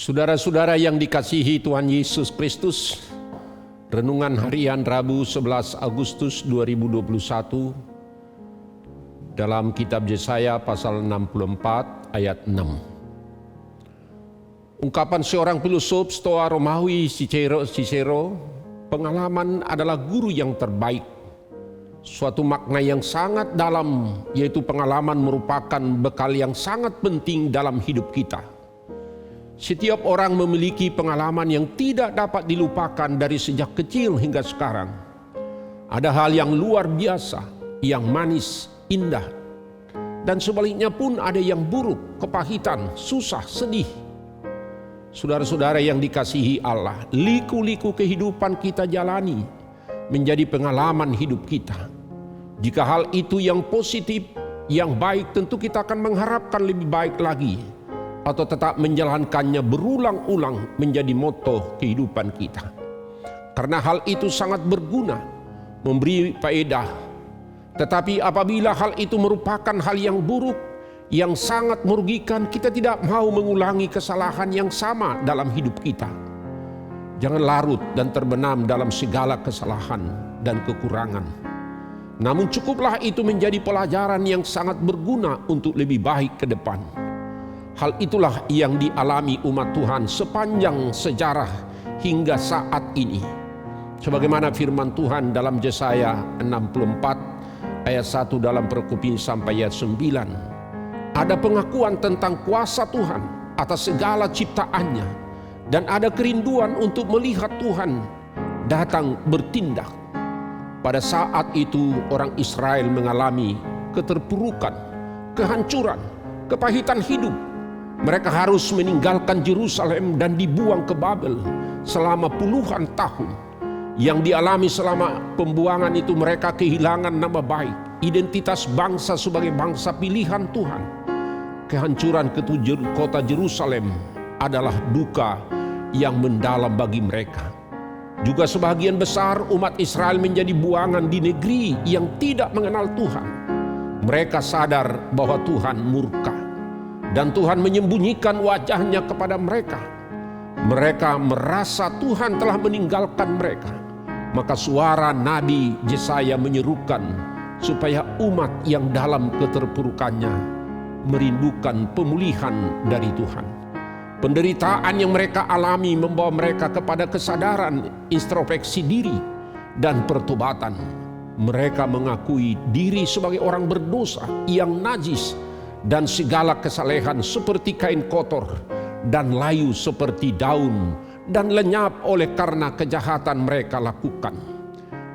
Saudara-saudara yang dikasihi Tuhan Yesus Kristus, renungan harian Rabu 11 Agustus 2021 dalam kitab Yesaya pasal 64 ayat 6. Ungkapan seorang filosof Stoa Romawi Cicero, pengalaman adalah guru yang terbaik. Suatu makna yang sangat dalam, yaitu pengalaman merupakan bekal yang sangat penting dalam hidup kita. Setiap orang memiliki pengalaman yang tidak dapat dilupakan dari sejak kecil hingga sekarang. Ada hal yang luar biasa, yang manis, indah. Dan sebaliknya pun ada yang buruk, kepahitan, susah, sedih. Saudara-saudara yang dikasihi Allah, liku-liku kehidupan kita jalani menjadi pengalaman hidup kita. Jika hal itu yang positif, yang baik, tentu kita akan mengharapkan lebih baik lagi, atau tetap menjalankannya berulang-ulang menjadi moto kehidupan kita. Karena hal itu sangat berguna, memberi faedah. Tetapi apabila hal itu merupakan hal yang buruk, yang sangat merugikan, kita tidak mau mengulangi kesalahan yang sama dalam hidup kita. Jangan larut dan terbenam dalam segala kesalahan dan kekurangan. Namun cukuplah itu menjadi pelajaran yang sangat berguna untuk lebih baik ke depan. Hal itulah yang dialami umat Tuhan sepanjang sejarah hingga saat ini. Sebagaimana firman Tuhan dalam Yesaya 64 ayat 1 dalam perikop sampai ayat 9. Ada pengakuan tentang kuasa Tuhan atas segala ciptaannya. Dan ada kerinduan untuk melihat Tuhan datang bertindak. Pada saat itu orang Israel mengalami keterpurukan, kehancuran, kepahitan hidup. Mereka harus meninggalkan Yerusalem dan dibuang ke Babel selama puluhan tahun. Yang dialami selama pembuangan itu, mereka kehilangan nama baik, identitas bangsa sebagai bangsa pilihan Tuhan. Kehancuran kota Yerusalem adalah duka yang mendalam bagi mereka. Juga sebagian besar umat Israel menjadi buangan di negeri yang tidak mengenal Tuhan. Mereka sadar bahwa Tuhan murka dan Tuhan menyembunyikan wajahnya kepada mereka. Mereka merasa Tuhan telah meninggalkan mereka. Maka suara Nabi Yesaya menyerukan supaya umat yang dalam keterpurukannya merindukan pemulihan dari Tuhan. Penderitaan yang mereka alami membawa mereka kepada kesadaran, introspeksi diri, dan pertobatan. Mereka mengakui diri sebagai orang berdosa yang najis, dan segala kesalehan seperti kain kotor, dan layu seperti daun, dan lenyap oleh karena kejahatan mereka lakukan.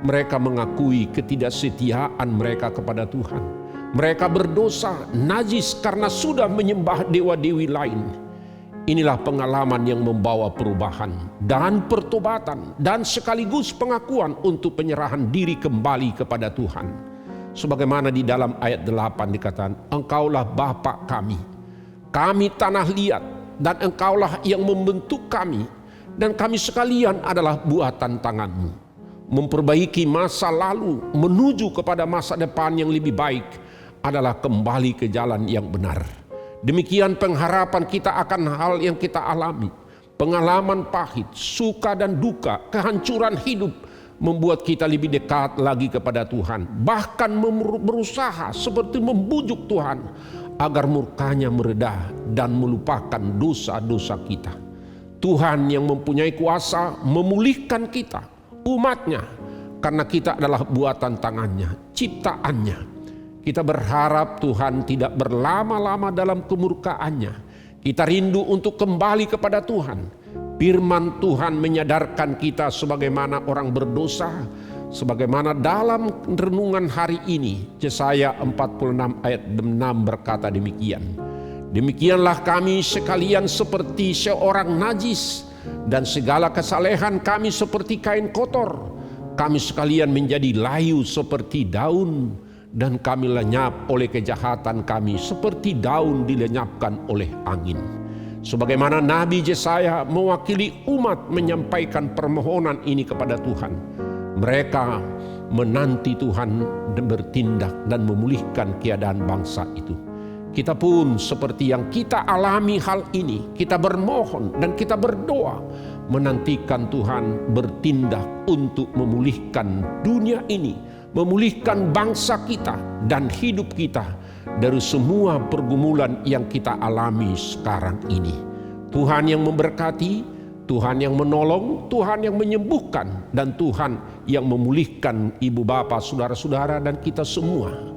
Mereka mengakui ketidaksetiaan mereka kepada Tuhan. Mereka berdosa, najis karena sudah menyembah dewa-dewi lain. Inilah pengalaman yang membawa perubahan dan pertobatan, dan sekaligus pengakuan untuk penyerahan diri kembali kepada Tuhan. Sebagaimana di dalam ayat 8 dikatakan, Engkaulah Bapa kami, kami tanah liat, dan Engkaulah yang membentuk kami, dan kami sekalian adalah buatan tanganmu. Memperbaiki masa lalu menuju kepada masa depan yang lebih baik adalah kembali ke jalan yang benar. Demikian pengharapan kita akan hal yang kita alami. Pengalaman pahit, suka dan duka, kehancuran hidup membuat kita lebih dekat lagi kepada Tuhan. Bahkan berusaha seperti membujuk Tuhan agar murkanya mereda dan melupakan dosa-dosa kita. Tuhan yang mempunyai kuasa memulihkan kita, umatnya, karena kita adalah buatan tangannya, ciptaannya. Kita berharap Tuhan tidak berlama-lama dalam kemurkaannya. Kita rindu untuk kembali kepada Tuhan. Firman Tuhan menyadarkan kita sebagaimana orang berdosa, sebagaimana dalam renungan hari ini Yesaya 46 ayat 6 berkata demikian. Demikianlah kami sekalian seperti seorang najis, dan segala kesalehan kami seperti kain kotor. Kami sekalian menjadi layu seperti daun, dan kami lenyap oleh kejahatan kami seperti daun dilenyapkan oleh angin. Sebagaimana Nabi Yesaya mewakili umat menyampaikan permohonan ini kepada Tuhan. Mereka menanti Tuhan bertindak dan memulihkan keadaan bangsa itu. Kita pun seperti yang kita alami hal ini, kita bermohon dan kita berdoa, menantikan Tuhan bertindak untuk memulihkan dunia ini, memulihkan bangsa kita dan hidup kita dari semua pergumulan yang kita alami sekarang ini. Tuhan yang memberkati, Tuhan yang menolong, Tuhan yang menyembuhkan, dan Tuhan yang memulihkan ibu bapa, saudara-saudara, dan kita semua.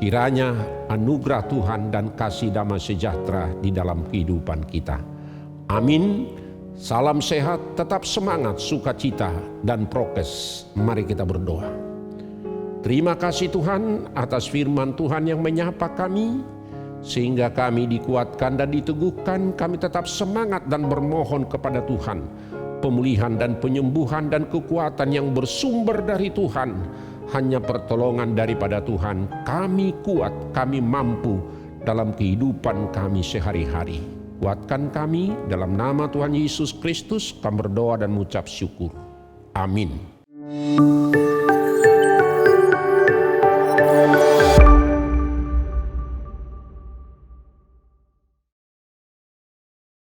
Kiranya anugerah Tuhan dan kasih damai sejahtera di dalam kehidupan kita. Amin. Salam sehat, tetap semangat, sukacita, dan prokes. Mari kita berdoa. Terima kasih Tuhan atas firman Tuhan yang menyapa kami, sehingga kami dikuatkan dan diteguhkan. Kami tetap semangat dan bermohon kepada Tuhan pemulihan dan penyembuhan dan kekuatan yang bersumber dari Tuhan. Hanya pertolongan daripada Tuhan kami kuat, kami mampu dalam kehidupan kami sehari-hari. Kuatkan kami dalam nama Tuhan Yesus Kristus. Kami berdoa dan mengucap syukur. Amin.